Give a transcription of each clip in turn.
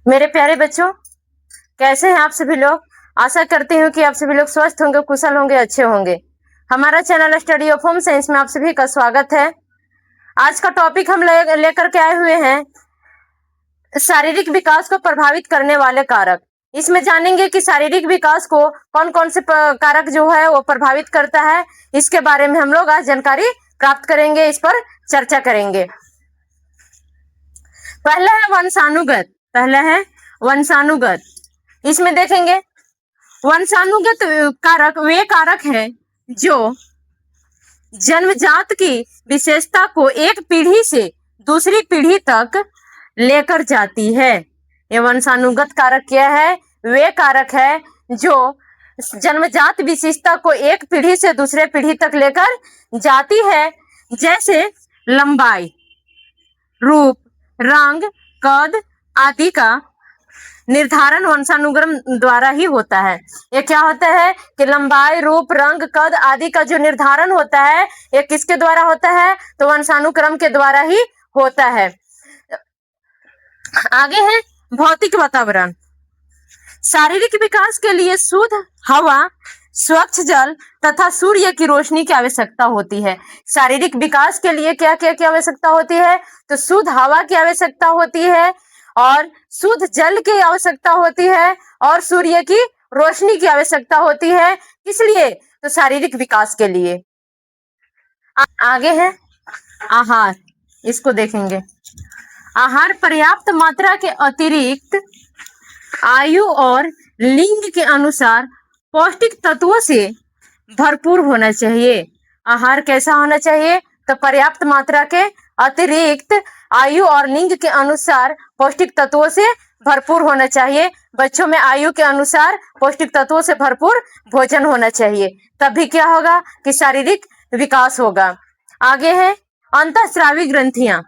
मेरे प्यारे बच्चों, कैसे हैं आप सभी लोग। आशा करती हूँ कि आप सभी लोग स्वस्थ होंगे, कुशल होंगे, अच्छे होंगे। हमारा channel study of home science में आप सभी का स्वागत है। आज का टॉपिक हम लेकर के आए हुए हैं शारीरिक विकास को प्रभावित करने वाले कारक। इसमें जानेंगे कि शारीरिक विकास को कौन कौन से कारक जो है वो प्रभावित करता है। इसके बारे में हम लोग आज जानकारी प्राप्त करेंगे, इस पर चर्चा करेंगे। पहला है वंशानुगत। इसमें देखेंगे वंशानुगत कारक वे कारक हैं जो जन्मजात की विशेषता को एक पीढ़ी से दूसरी पीढ़ी तक लेकर जाती है। ये वंशानुगत कारक क्या है? वे कारक है जो जन्मजात विशेषता को एक पीढ़ी से दूसरे पीढ़ी तक लेकर जाती है, जैसे लंबाई, रूप, रंग, कद आदि का निर्धारण वंशानुक्रम द्वारा ही होता है। ये क्या होता है कि लंबाई, रूप, रंग, कद आदि का जो निर्धारण होता है ये किसके द्वारा होता है? तो वंशानुक्रम के द्वारा ही होता है। आगे है भौतिक वातावरण। शारीरिक विकास के लिए शुद्ध हवा, स्वच्छ जल तथा सूर्य की रोशनी की आवश्यकता होती है। शारीरिक विकास के लिए क्या क्या की आवश्यकता होती है? तो शुद्ध हवा की आवश्यकता होती है और शुद्ध जल की आवश्यकता होती है और सूर्य की रोशनी की आवश्यकता होती है। किस लिए? तो शारीरिक विकास के लिए। आगे है आहार। इसको देखेंगे। आहार पर्याप्त मात्रा के अतिरिक्त आयु और लिंग के अनुसार पौष्टिक तत्वों से भरपूर होना चाहिए। आहार कैसा होना चाहिए? तो पर्याप्त मात्रा के अतिरिक्त आयु और लिंग के अनुसार पौष्टिक तत्वों से भरपूर होना चाहिए। बच्चों में आयु के अनुसार पौष्टिक तत्वों से भरपूर भोजन होना चाहिए, तभी क्या होगा कि शारीरिक विकास होगा। आगे है अंतःस्रावी ग्रंथियां।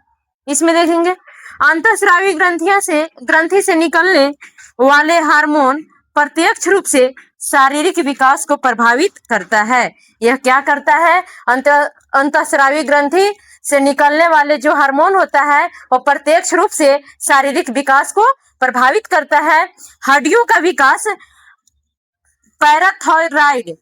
इसमें देखेंगे अंतःस्रावी ग्रंथि से निकलने वाले हार्मोन प्रत्यक्ष रूप से शारीरिक विकास को प्रभावित करता है। यह क्या करता है? अंतःस्रावी ग्रंथि से निकलने वाले जो हार्मोन होता है वो प्रत्यक्ष रूप से शारीरिक विकास को प्रभावित करता है। हड्डियों का विकास पैराथायराइड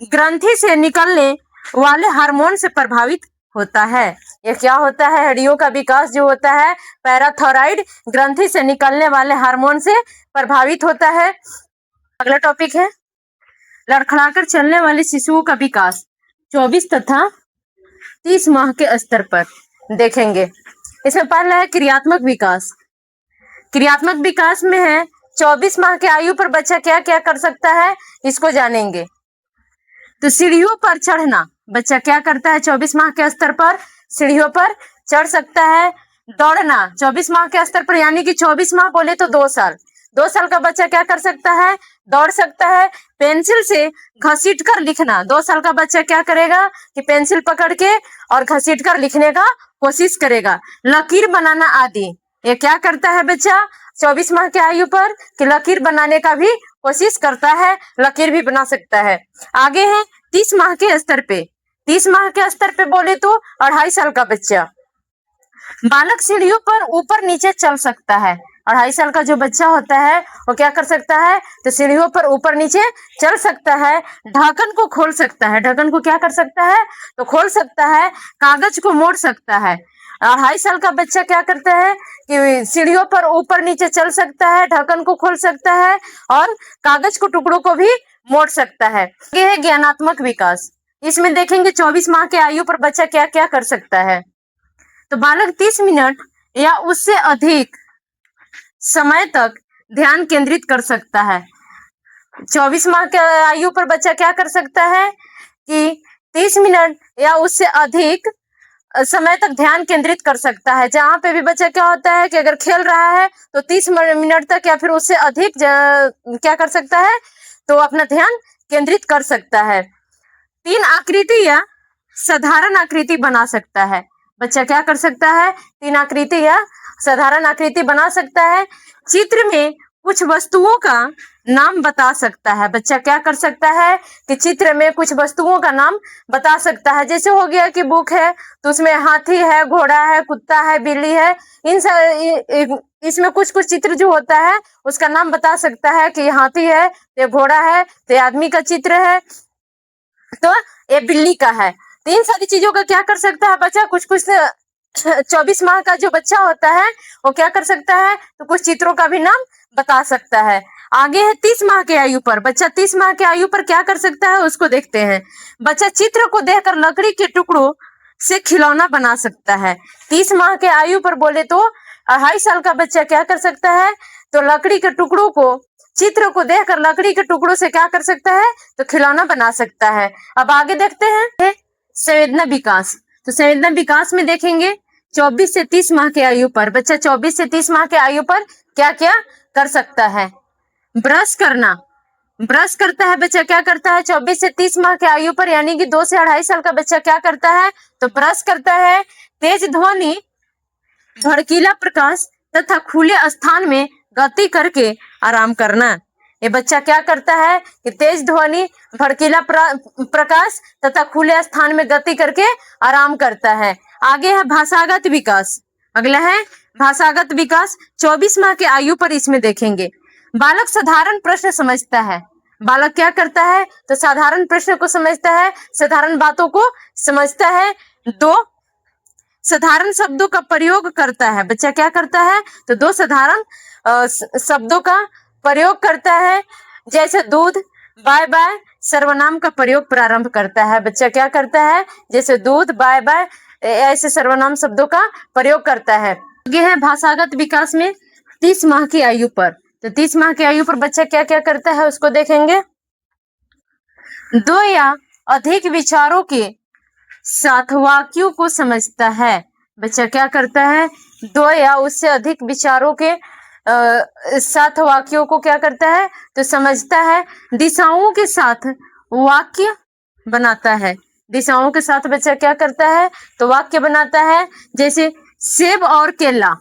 ग्रंथि से निकलने वाले हार्मोन से प्रभावित होता है। यह क्या होता है? हड्डियों का विकास जो होता है पैराथायराइड ग्रंथि से निकलने वाले हार्मोन से प्रभावित होता है। अगला टॉपिक है लड़खड़ाकर चलने वाले शिशुओं का विकास 24 तथा 30 माह के स्तर पर देखेंगे। इसमें पहला है क्रियात्मक विकास। क्रियात्मक विकास में है 24 माह के आयु पर बच्चा क्या क्या कर सकता है, इसको जानेंगे। तो सीढ़ियों पर चढ़ना, बच्चा क्या करता है 24 माह के स्तर पर? सीढ़ियों पर चढ़ सकता है। दौड़ना 24 माह के स्तर पर, यानी कि 24 माह बोले तो 2 साल। 2 साल का बच्चा क्या कर सकता है? दौड़ सकता है। पेंसिल से घसीट कर लिखना, 2 साल का बच्चा क्या करेगा कि पेंसिल पकड़ के और घसीट कर लिखने का कोशिश करेगा। लकीर बनाना आदि, ये क्या करता है बच्चा 24 माह के आयु पर? कि लकीर बनाने का भी कोशिश करता है, लकीर भी बना सकता है। आगे है 30 माह के स्तर पे। 30 माह के स्तर पे बोले तो 2.5 साल का बच्चा। बालक सीढ़ियों पर ऊपर नीचे चल सकता है। 2.5 साल का जो बच्चा होता है वो क्या कर सकता है? तो सीढ़ियों पर ऊपर नीचे चल सकता है। ढक्कन को खोल सकता है। ढक्कन को क्या कर सकता है? तो खोल सकता है। कागज को मोड़ सकता है। 2.5 साल का बच्चा क्या करता है कि सीढ़ियों पर ऊपर नीचे चल सकता है, ढक्कन को खोल सकता है और कागज को टुकड़ों को भी मोड़ सकता है। ये है ज्ञानात्मक विकास। इसमें देखेंगे 24 माह के आयु पर बच्चा क्या क्या कर सकता है। तो बालक 30 मिनट या उससे अधिक समय तक ध्यान केंद्रित कर सकता है। 24 माह के आयु पर बच्चा क्या कर सकता है कि 30 मिनट या उससे अधिक समय तक ध्यान केंद्रित कर सकता है। जहां पे भी बच्चा क्या होता है कि अगर खेल रहा है तो 30 मिनट तक या फिर उससे अधिक क्या कर सकता है? तो अपना ध्यान केंद्रित कर सकता है। 3 आकृति या साधारण आकृति बना सकता है। बच्चा क्या कर सकता है? 3 आकृति या साधारण आकृति बना सकता है। चित्र में कुछ वस्तुओं का नाम बता सकता है। बच्चा क्या कर सकता है कि चित्र में कुछ वस्तुओं का नाम बता सकता है। जैसे हो गया कि बुक है तो उसमें हाथी है, घोड़ा है, कुत्ता है, बिल्ली है, इसमें कुछ कुछ चित्र जो होता है उसका नाम बता सकता है कि ये हाथी है, ये घोड़ा है, ये आदमी का चित्र है, तो ये बिल्ली का है। तो इन सारी चीजों का क्या कर सकता है बच्चा, कुछ कुछ 24 माह का जो बच्चा होता है वो क्या कर सकता है, तो कुछ चित्रों का भी नाम बता सकता है। आगे है 30 माह के आयु पर। बच्चा 30 माह के आयु पर क्या कर सकता है उसको देखते हैं। बच्चा चित्र को देखकर लकड़ी के टुकड़ों से खिलौना बना सकता है। 30 माह के आयु पर बोले तो 2.5 साल का बच्चा क्या कर सकता है, तो लकड़ी के टुकड़ों को, चित्र को देखकर लकड़ी के टुकड़ों से क्या कर सकता है, तो खिलौना बना सकता है। अब आगे देखते हैं संवेदना विकास। तो संवेदना विकास में देखेंगे 24 से 30 माह के आयु पर बच्चा 24 से 30 माह के आयु पर क्या क्या कर सकता है। ब्रश करना, ब्रश करता है बच्चा, क्या करता है 24 से 30 माह के आयु पर, यानी कि 2 से 2.5 साल का बच्चा क्या करता है, तो ब्रश करता है। तेज ध्वनि, भड़कीला प्रकाश तथा खुले स्थान में गति करके आराम करना। ये बच्चा क्या करता है कि तेज ध्वनि, भड़कीला प्रकाश तथा खुले स्थान में गति करके आराम करता है। आगे है भाषागत विकास। अगला है भाषागत विकास 24 माह के आयु पर। इसमें देखेंगे बालक साधारण प्रश्न समझता है। बालक क्या करता है, तो साधारण प्रश्न को समझता है, साधारण बातों को समझता है। 2 साधारण शब्दों का प्रयोग करता है। बच्चा क्या करता है, तो 2 साधारण शब्दों का प्रयोग करता है। जैसे दूध, बाय बाय, सर्वनाम का प्रयोग प्रारंभ करता है। बच्चा क्या करता है, जैसे दूध, बाय बाय, ऐसे सर्वनाम शब्दों का प्रयोग करता है। आगे है भाषागत विकास में 30 माह की आयु पर। तो 30 माह की आयु पर बच्चा क्या क्या करता है उसको देखेंगे। 2 या अधिक विचारों के साथ वाक्यों को समझता है। बच्चा क्या करता है, 2 या उससे अधिक विचारों के साथ वाक्यों को क्या करता है, तो समझता है। दिशाओं के साथ वाक्य बनाता है। दिशाओं के साथ बच्चा क्या करता है, तो वाक्य बनाता है। जैसे सेब और केला,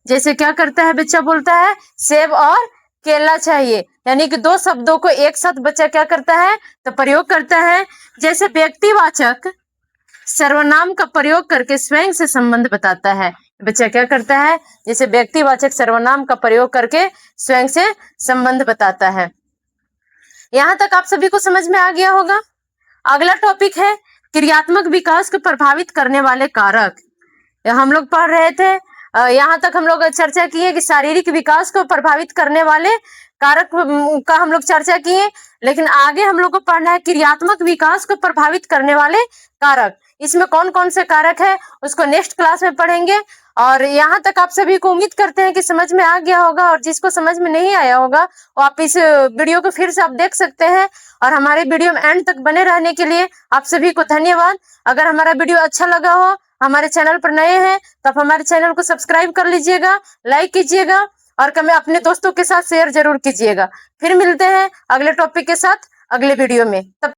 जैसे क्या करता है बच्चा, बोलता है सेब और केला चाहिए, यानी कि 2 शब्दों को एक साथ बच्चा क्या करता है, तो प्रयोग करता है। जैसे व्यक्तिवाचक सर्वनाम का प्रयोग करके स्वयं से संबंध बताता है। बच्चा क्या करता है, जैसे व्यक्तिवाचक सर्वनाम का प्रयोग करके स्वयं से संबंध बताता है। यहां तक आप सभी को समझ में आ गया होगा। अगला टॉपिक है क्रियात्मक विकास को प्रभावित करने वाले कारक। हम लोग पढ़ रहे थे, यहाँ तक हम लोग चर्चा किए कि शारीरिक विकास को प्रभावित करने वाले कारक का हम लोग चर्चा किए, लेकिन आगे हम लोग को पढ़ना है क्रियात्मक विकास को प्रभावित करने वाले कारक। इसमें कौन कौन से कारक है उसको नेक्स्ट क्लास में पढ़ेंगे। और यहाँ तक आप सभी को उम्मीद करते हैं कि समझ में आ गया होगा, और जिसको समझ में नहीं आया होगा वो आप इस वीडियो को फिर से आप देख सकते हैं। और हमारे वीडियो में एंड तक बने रहने के लिए आप सभी को धन्यवाद। अगर हमारा वीडियो अच्छा लगा हो, हमारे चैनल पर नए हैं तो आप हमारे चैनल को सब्सक्राइब कर लीजिएगा, लाइक कीजिएगा और कमेंट अपने दोस्तों के साथ शेयर जरूर कीजिएगा। फिर मिलते हैं अगले टॉपिक के साथ अगले वीडियो में। तब